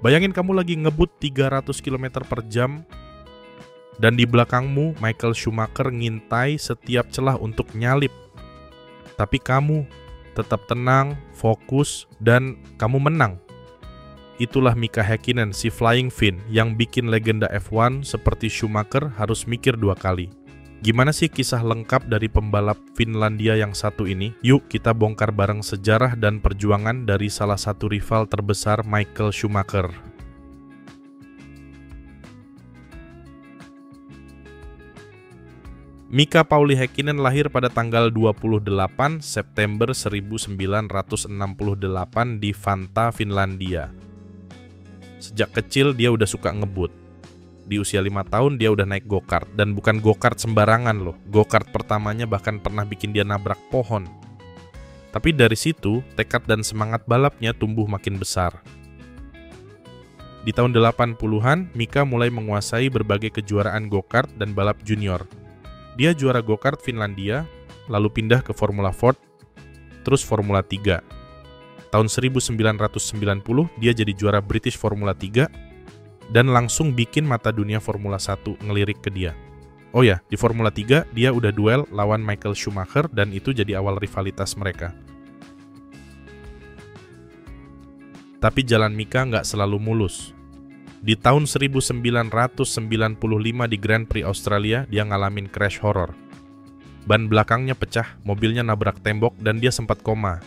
Bayangin kamu lagi ngebut 300 km per jam dan di belakangmu Michael Schumacher ngintai setiap celah untuk nyalip. Tapi kamu tetap tenang, fokus, dan kamu menang. Itulah Mika Häkkinen, si Flying Finn, yang bikin legenda F1 seperti Schumacher harus mikir 2 kali. Gimana sih kisah lengkap dari pembalap Finlandia yang satu ini? Yuk kita bongkar bareng sejarah dan perjuangan dari salah satu rival terbesar Michael Schumacher. Mika Pauli Häkkinen lahir pada tanggal 28 September 1968 di Vantaa, Finlandia. Sejak kecil dia udah suka ngebut. Di usia 5 tahun dia udah naik go-kart. Dan bukan go-kart sembarangan loh. Go-kart pertamanya bahkan pernah bikin dia nabrak pohon. Tapi dari situ, tekad dan semangat balapnya tumbuh makin besar. Di tahun 80-an, Mika mulai menguasai berbagai kejuaraan go-kart dan balap junior. Dia juara go-kart Finlandia, lalu pindah ke Formula Ford, terus Formula 3. Tahun 1990, dia jadi juara British Formula 3, dan langsung bikin mata dunia Formula 1 ngelirik ke dia. Oh ya, di Formula 3, dia udah duel lawan Michael Schumacher, dan itu jadi awal rivalitas mereka. Tapi jalan Mika nggak selalu mulus. Di tahun 1995 di Grand Prix Australia, dia ngalamin crash horror. Ban belakangnya pecah, mobilnya nabrak tembok, dan dia sempat koma.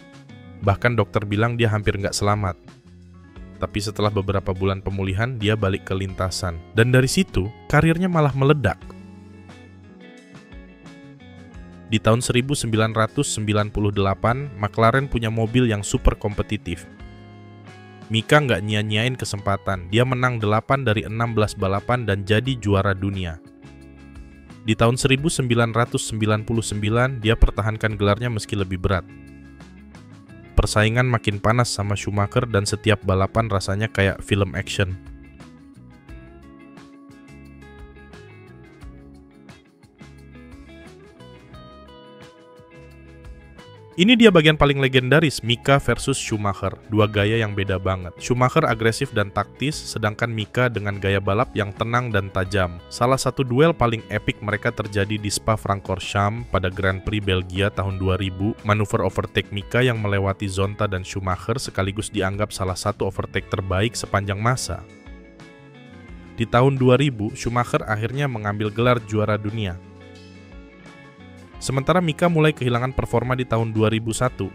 Bahkan dokter bilang dia hampir nggak selamat. Tapi setelah beberapa bulan pemulihan, dia balik ke lintasan. Dan dari situ, karirnya malah meledak. Di tahun 1998, McLaren punya mobil yang super kompetitif. Mika nggak nyia-nyiain kesempatan. Dia menang 8 dari 16 balapan dan jadi juara dunia. Di tahun 1999, dia pertahankan gelarnya meski lebih berat. Persaingan makin panas sama Schumacher dan setiap balapan rasanya kayak film action. Ini dia bagian paling legendaris, Mika versus Schumacher. 2 gaya yang beda banget. Schumacher agresif dan taktis, sedangkan Mika dengan gaya balap yang tenang dan tajam. Salah satu duel paling epik mereka terjadi di Spa-Francorchamps pada Grand Prix Belgia tahun 2000. Manuver overtake Mika yang melewati Zonta dan Schumacher sekaligus dianggap salah satu overtake terbaik sepanjang masa. Di tahun 2000, Schumacher akhirnya mengambil gelar juara dunia. Sementara Mika mulai kehilangan performa di tahun 2001.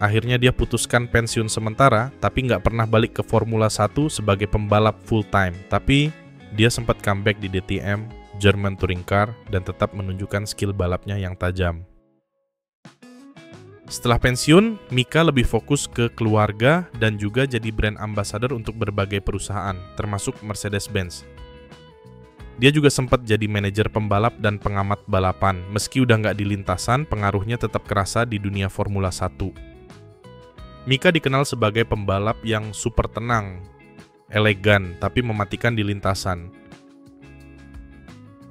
Akhirnya dia putuskan pensiun sementara, tapi nggak pernah balik ke Formula 1 sebagai pembalap full-time. Tapi dia sempat comeback di DTM, German Touring Car, dan tetap menunjukkan skill balapnya yang tajam. Setelah pensiun, Mika lebih fokus ke keluarga dan juga jadi brand ambassador untuk berbagai perusahaan, termasuk Mercedes-Benz. Dia juga sempat jadi manajer pembalap dan pengamat balapan. Meski udah nggak di lintasan, pengaruhnya tetap kerasa di dunia Formula 1. Mika dikenal sebagai pembalap yang super tenang, elegan, tapi mematikan di lintasan.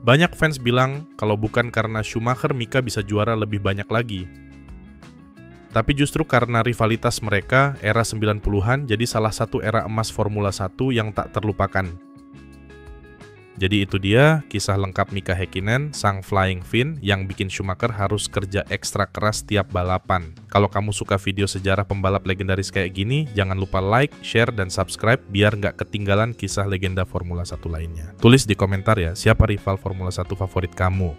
Banyak fans bilang kalau bukan karena Schumacher, Mika bisa juara lebih banyak lagi. Tapi justru karena rivalitas mereka, era 90-an jadi salah satu era emas Formula 1 yang tak terlupakan. Jadi itu dia kisah lengkap Mika Häkkinen, sang Flying Finn yang bikin Schumacher harus kerja ekstra keras tiap balapan. Kalau kamu suka video sejarah pembalap legendaris kayak gini, jangan lupa like, share, dan subscribe biar nggak ketinggalan kisah legenda Formula 1 lainnya. Tulis di komentar ya, siapa rival Formula 1 favorit kamu?